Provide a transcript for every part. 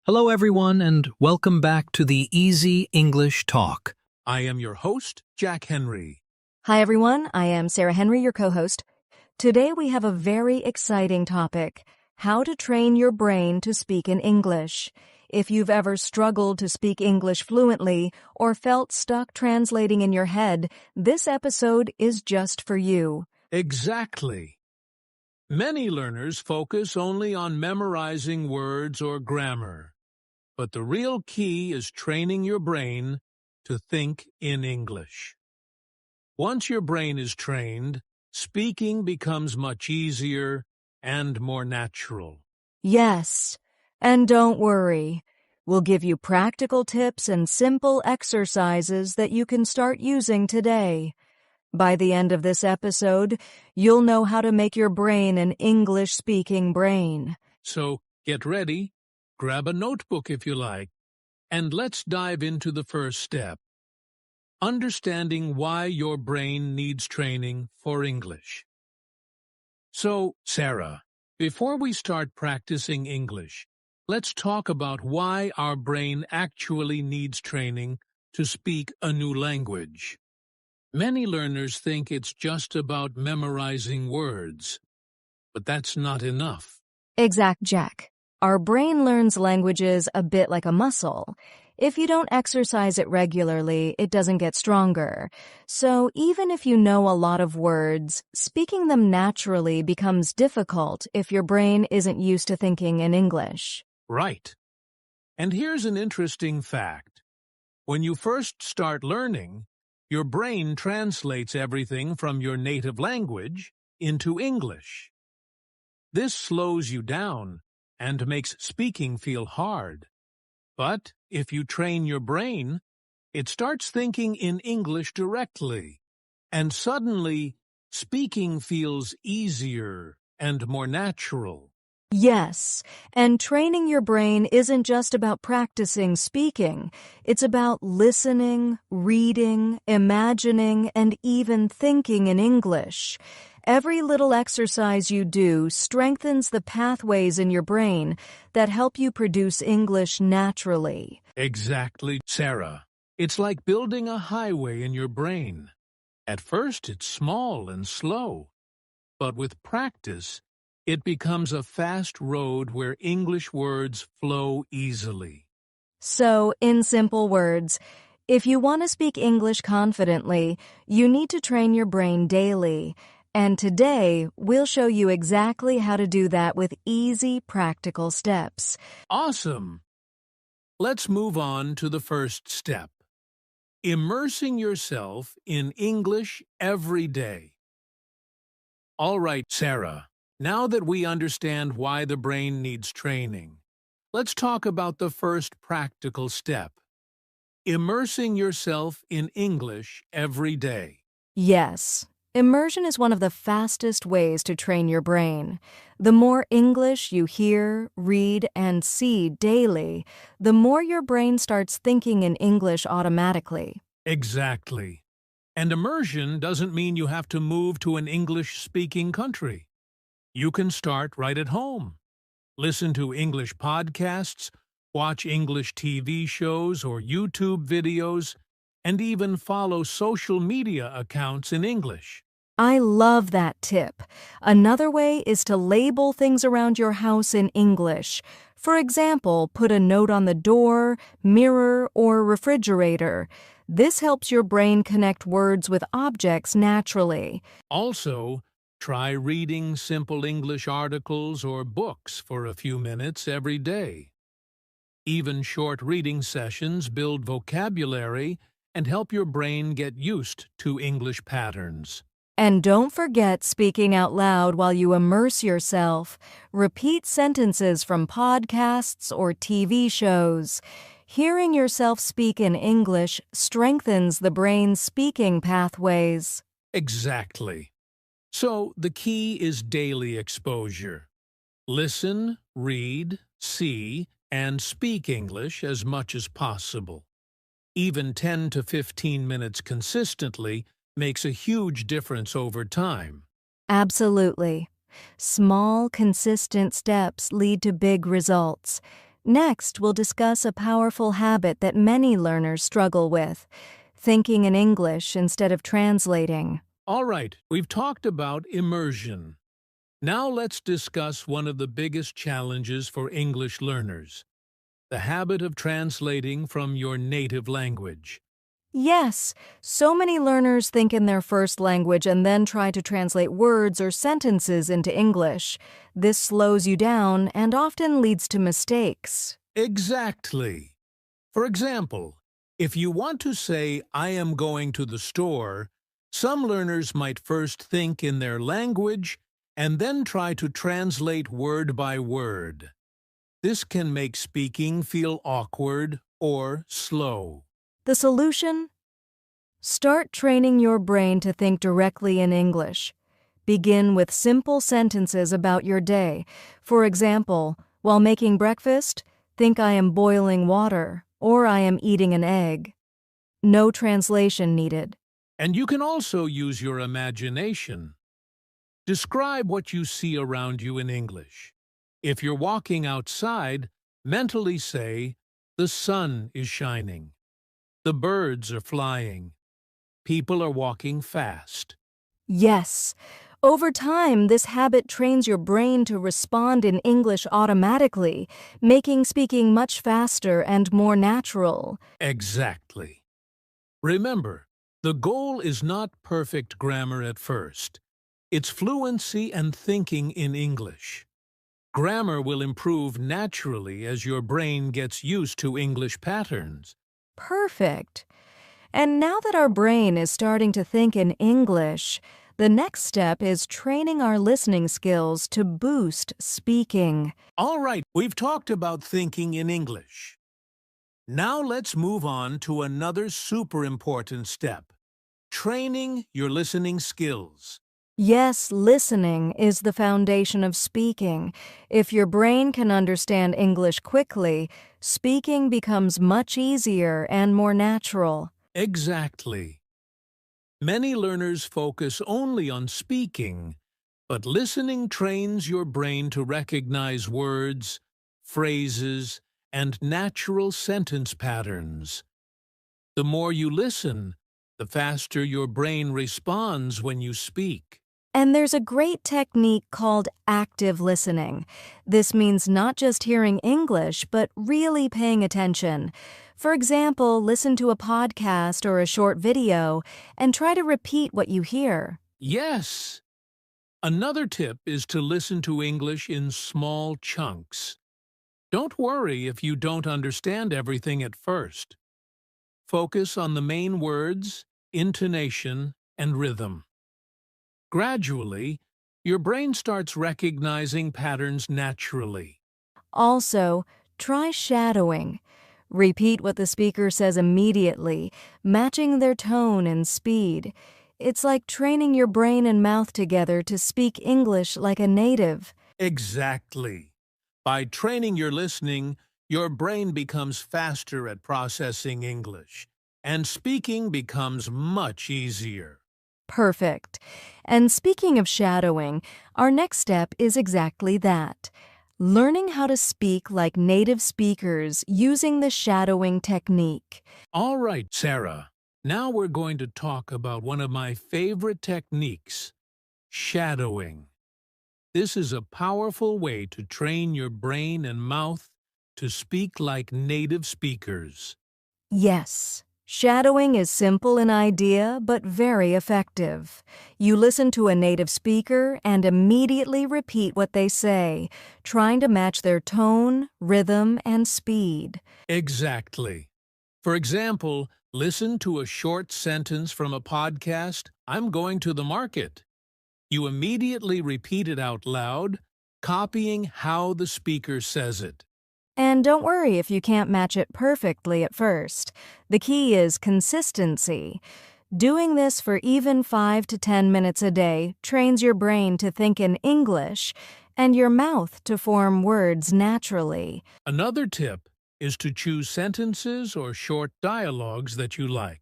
Hello, everyone, and welcome back to the Easy English Talk. I am your host, Jack Henry. Hi, everyone. I am Sarah Henry, your co-host. Today we have a very exciting topic, how to train your brain to speak in English. If you've ever struggled to speak English fluently or felt stuck translating in your head, this episode is just for you. Exactly. Many learners focus only on memorizing words or grammar, but the real key is training your brain to think in English. Once your brain is trained, speaking becomes much easier and more natural. Yes, and don't worry. We'll give you practical tips and simple exercises that you can start using today. By the end of this episode, you'll know how to make your brain an English-speaking brain. So get ready, grab a notebook if you like, and let's dive into the first step. Understanding why your brain needs training for English. So, Sarah, before we start practicing English, let's talk about why our brain actually needs training to speak a new language. Many learners think it's just about memorizing words, but that's not enough. Exact, Jack. Our brain learns languages a bit like a muscle. If you don't exercise it regularly, it doesn't get stronger. So even if you know a lot of words, speaking them naturally becomes difficult if your brain isn't used to thinking in English. Right. And here's an interesting fact. When you first start learning, your brain translates everything from your native language into English. This slows you down and makes speaking feel hard. But if you train your brain, it starts thinking in English directly, and suddenly speaking feels easier and more natural. Yes, and training your brain isn't just about practicing speaking. It's about listening, reading, imagining, and even thinking in English. Every little exercise you do strengthens the pathways in your brain that help you produce English naturally. Exactly, Sarah. It's like building a highway in your brain. At first, it's small and slow, but with practice, it becomes a fast road where English words flow easily. So, in simple words, if you want to speak English confidently, you need to train your brain daily. And today, we'll show you exactly how to do that with easy, practical steps. Awesome! Let's move on to the first step. Immersing yourself in English every day. All right, Sarah, now that we understand why the brain needs training, let's talk about the first practical step. Immersing yourself in English every day. Yes, immersion is one of the fastest ways to train your brain. The more English you hear, read, and see daily, the more your brain starts thinking in English automatically. Exactly. And immersion doesn't mean you have to move to an English-speaking country. You can start right at home. Listen to English podcasts, watch English TV shows or YouTube videos, and even follow social media accounts in English. I love that tip. Another way is to label things around your house in English. For example, put a note on the door, mirror, or refrigerator. This helps your brain connect words with objects naturally. Also, try reading simple English articles or books for a few minutes every day. Even short reading sessions build vocabulary and help your brain get used to English patterns. And don't forget speaking out loud while you immerse yourself. Repeat sentences from podcasts or TV shows. Hearing yourself speak in English strengthens the brain's speaking pathways. Exactly. So the key is daily exposure. Listen, read, see, and speak English as much as possible. Even 10 to 15 minutes consistently makes a huge difference over time. Absolutely. Small, consistent steps lead to big results. Next, we'll discuss a powerful habit that many learners struggle with: thinking in English instead of translating. All right, we've talked about immersion. Now let's discuss one of the biggest challenges for English learners: the habit of translating from your native language. Yes, so many learners think in their first language and then try to translate words or sentences into English. This slows you down and often leads to mistakes. Exactly. For example, if you want to say, "I am going to the store," some learners might first think in their language and then try to translate word by word. This can make speaking feel awkward or slow. The solution? Start training your brain to think directly in English. Begin with simple sentences about your day. For example, while making breakfast, think I am boiling water or I am eating an egg. No translation needed. And you can also use your imagination. Describe what you see around you in English. If you're walking outside, mentally say, "The sun is shining. The birds are flying. People are walking fast." Yes. Over time, this habit trains your brain to respond in English automatically, making speaking much faster and more natural. Exactly. Remember, the goal is not perfect grammar at first. It's fluency and thinking in English. Grammar will improve naturally as your brain gets used to English patterns. Perfect. And now that our brain is starting to think in English, the next step is training our listening skills to boost speaking. All right, we've talked about thinking in English. Now let's move on to another super important step: training your listening skills. Yes, listening is the foundation of speaking. If your brain can understand English quickly, speaking becomes much easier and more natural. Exactly. Many learners focus only on speaking, but listening trains your brain to recognize words, phrases, and natural sentence patterns. The more you listen, the faster your brain responds when you speak. And there's a great technique called active listening. This means not just hearing English, but really paying attention. For example, listen to a podcast or a short video and try to repeat what you hear. Yes! Another tip is to listen to English in small chunks. Don't worry if you don't understand everything at first. Focus on the main words, intonation, and rhythm. Gradually, your brain starts recognizing patterns naturally. Also, try shadowing. Repeat what the speaker says immediately, matching their tone and speed. It's like training your brain and mouth together to speak English like a native. Exactly. By training your listening, your brain becomes faster at processing English, and speaking becomes much easier. Perfect. And speaking of shadowing, our next step is exactly that: learning how to speak like native speakers using the shadowing technique. All right, Sarah. Now we're going to talk about one of my favorite techniques: shadowing. This is a powerful way to train your brain and mouth to speak like native speakers. Yes, shadowing is simple in idea, but very effective. You listen to a native speaker and immediately repeat what they say, trying to match their tone, rhythm, and speed. Exactly. For example, listen to a short sentence from a podcast, "I'm going to the market." You immediately repeat it out loud, copying how the speaker says it. And don't worry if you can't match it perfectly at first. The key is consistency. Doing this for even 5 to 10 minutes a day trains your brain to think in English and your mouth to form words naturally. Another tip is to choose sentences or short dialogues that you like.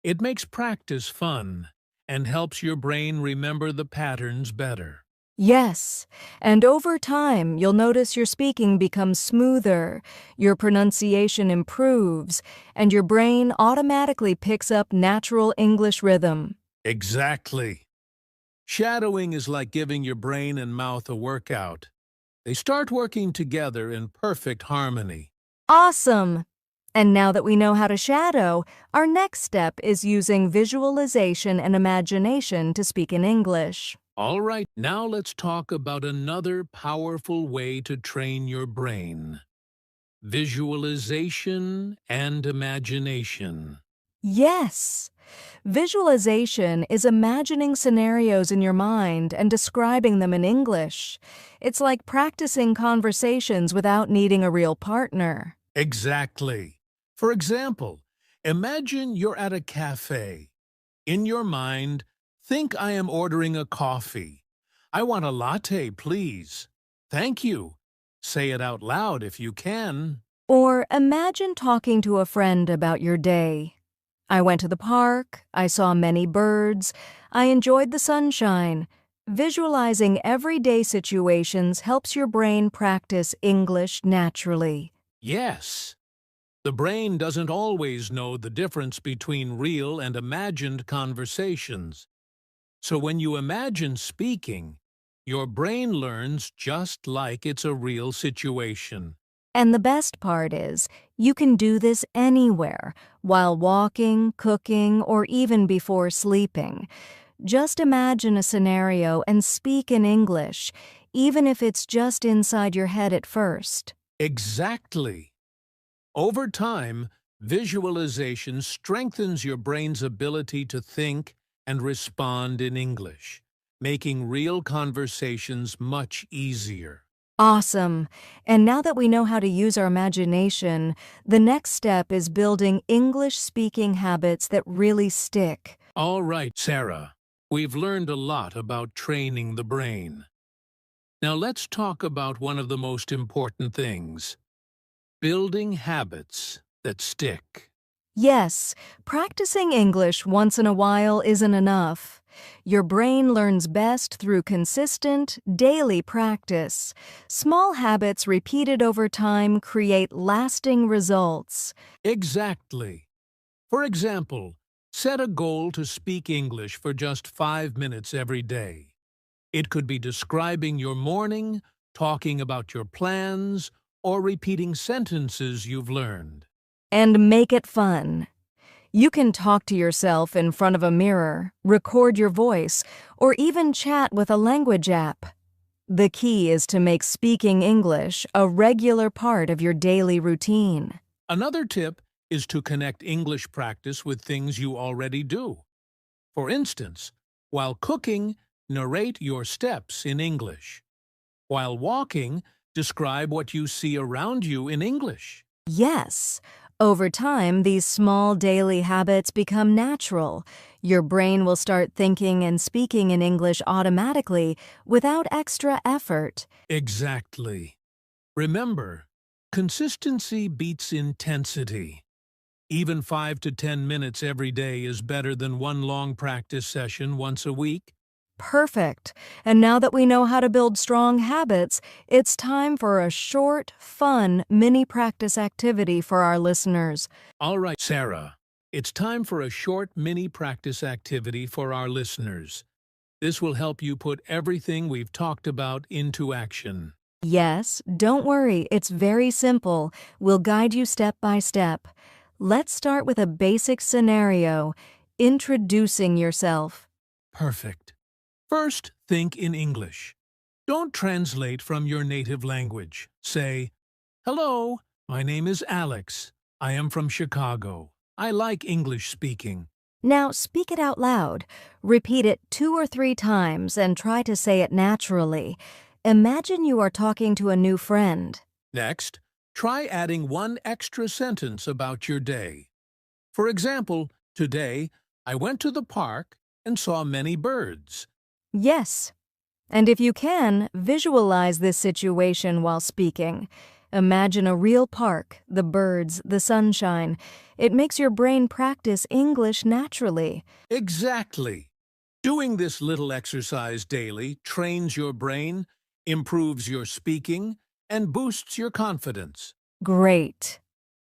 It makes practice fun and helps your brain remember the patterns better. Yes, and over time, you'll notice your speaking becomes smoother, your pronunciation improves, and your brain automatically picks up natural English rhythm. Exactly. Shadowing is like giving your brain and mouth a workout. They start working together in perfect harmony. Awesome! And now that we know how to shadow, our next step is using visualization and imagination to speak in English. All right, now let's talk about another powerful way to train your brain. Visualization and imagination. Yes! Visualization is imagining scenarios in your mind and describing them in English. It's like practicing conversations without needing a real partner. Exactly. For example, imagine you're at a cafe. In your mind, think I am ordering a coffee. I want a latte, please. Thank you. Say it out loud if you can. Or imagine talking to a friend about your day. I went to the park, I saw many birds, I enjoyed the sunshine. Visualizing everyday situations helps your brain practice English naturally. Yes. The brain doesn't always know the difference between real and imagined conversations. So when you imagine speaking, your brain learns just like it's a real situation. And the best part is, you can do this anywhere, while walking, cooking, or even before sleeping. Just imagine a scenario and speak in English, even if it's just inside your head at first. Exactly. Over time, visualization strengthens your brain's ability to think and respond in English, making real conversations much easier. Awesome! And now that we know how to use our imagination, the next step is building English speaking habits that really stick. All right, Sarah, we've learned a lot about training the brain. Now let's talk about one of the most important things: building habits that stick. Yes, practicing English once in a while isn't enough. Your brain learns best through consistent, daily practice. Small habits repeated over time create lasting results. Exactly. For example, set a goal to speak English for just 5 minutes every day. It could be describing your morning, talking about your plans, or repeating sentences you've learned. And make it fun. You can talk to yourself in front of a mirror, record your voice, or even chat with a language app. The key is to make speaking English a regular part of your daily routine. Another tip is to connect English practice with things you already do. For instance, while cooking, narrate your steps in English. While walking, describe what you see around you in English. Yes, over time, these small daily habits become natural. Your brain will start thinking and speaking in English automatically without extra effort. Exactly. Remember, consistency beats intensity. Even 5 to 10 minutes every day is better than one long practice session once a week. Perfect. And now that we know how to build strong habits, it's time for a short, fun mini practice activity for our listeners. All right, Sarah, it's time for a short mini practice activity for our listeners. This will help you put everything we've talked about into action. Yes, don't worry, it's very simple. We'll guide you step by step. Let's start with a basic scenario, introducing yourself. Perfect. First, think in English. Don't translate from your native language. Say, "Hello, my name is Alex. I am from Chicago. I like English speaking." Now speak it out loud. Repeat it 2 or 3 times and try to say it naturally. Imagine you are talking to a new friend. Next, try adding one extra sentence about your day. For example, today, I went to the park and saw many birds. Yes. And if you can, visualize this situation while speaking. Imagine a real park, the birds, the sunshine. It makes your brain practice English naturally. Exactly. Doing this little exercise daily trains your brain, improves your speaking, and boosts your confidence. Great.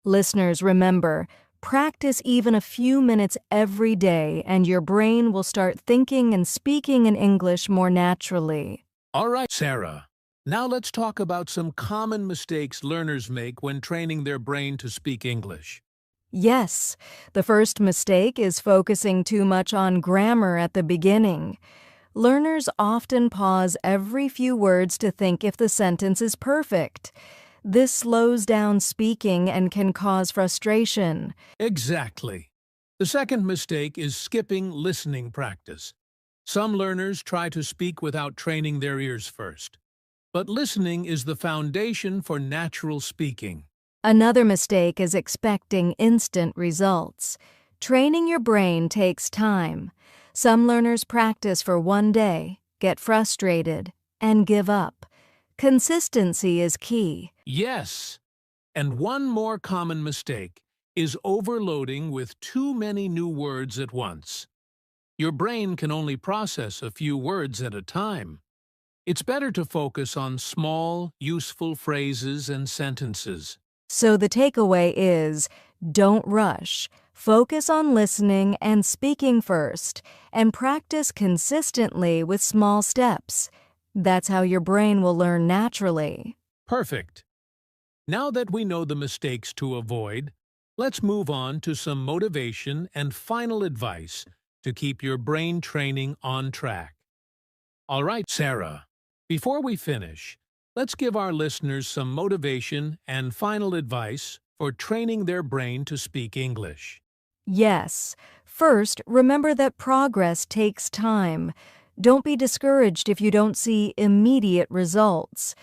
Listeners, remember, practice even a few minutes every day and your brain will start thinking and speaking in English more naturally. All right, Sarah. Now let's talk about some common mistakes learners make when training their brain to speak English. Yes, the first mistake is focusing too much on grammar at the beginning. Learners often pause every few words to think if the sentence is perfect. This slows down speaking and can cause frustration. Exactly. The second mistake is skipping listening practice. Some learners try to speak without training their ears first. But listening is the foundation for natural speaking. Another mistake is expecting instant results. Training your brain takes time. Some learners practice for one day, get frustrated, and give up. Consistency is key. Yes. And one more common mistake is overloading with too many new words at once. Your brain can only process a few words at a time. It's better to focus on small, useful phrases and sentences. So the takeaway is, don't rush. Focus on listening and speaking first, and practice consistently with small steps. That's how your brain will learn naturally. Perfect. Now that we know the mistakes to avoid, let's move on to some motivation and final advice to keep your brain training on track. All right, Sarah, before we finish, let's give our listeners some motivation and final advice for training their brain to speak English. Yes. First, remember that progress takes time. Don't be discouraged if you don't see immediate results.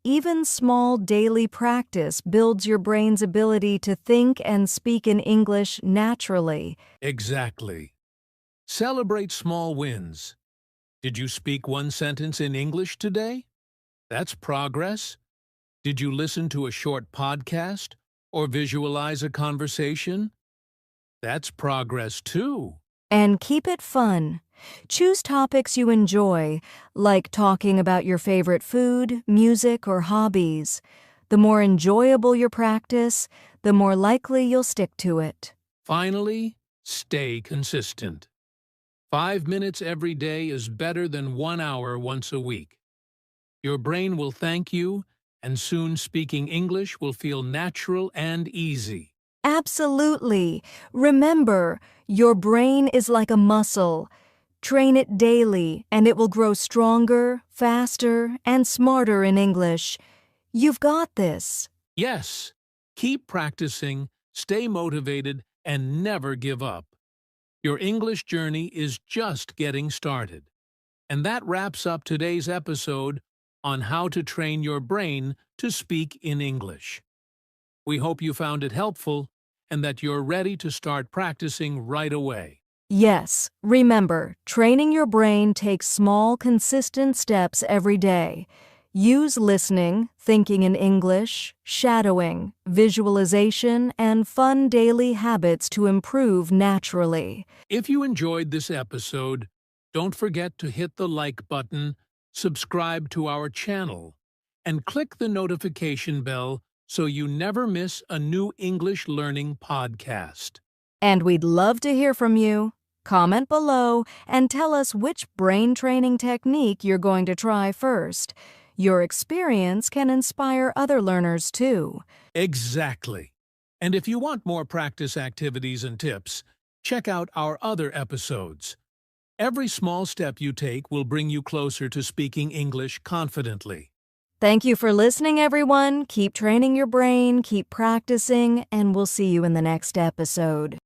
Even small daily practice builds your brain's ability to think and speak in English naturally. Exactly. Celebrate small wins. Did you speak one sentence in English today? That's progress. Did you listen to a short podcast or visualize a conversation? That's progress too. And keep it fun. Choose topics you enjoy, like talking about your favorite food, music, or hobbies. The more enjoyable your practice, the more likely you'll stick to it. Finally, stay consistent. 5 minutes every day is better than 1 hour once a week. Your brain will thank you, and soon speaking English will feel natural and easy. Absolutely. Remember, your brain is like a muscle. Train it daily, and it will grow stronger, faster, and smarter in English. You've got this. Yes, keep practicing, stay motivated, and never give up. Your English journey is just getting started. And that wraps up today's episode on how to train your brain to speak in English. We hope you found it helpful and that you're ready to start practicing right away. Yes, remember, training your brain takes small, consistent steps every day. Use listening, thinking in English, shadowing, visualization, and fun daily habits to improve naturally. If you enjoyed this episode, don't forget to hit the like button, subscribe to our channel, and click the notification bell so you never miss a new English learning podcast. And we'd love to hear from you. Comment below and tell us which brain training technique you're going to try first. Your experience can inspire other learners too. Exactly. And if you want more practice activities and tips, check out our other episodes. Every small step you take will bring you closer to speaking English confidently. Thank you for listening, everyone. Keep training your brain, keep practicing, and we'll see you in the next episode.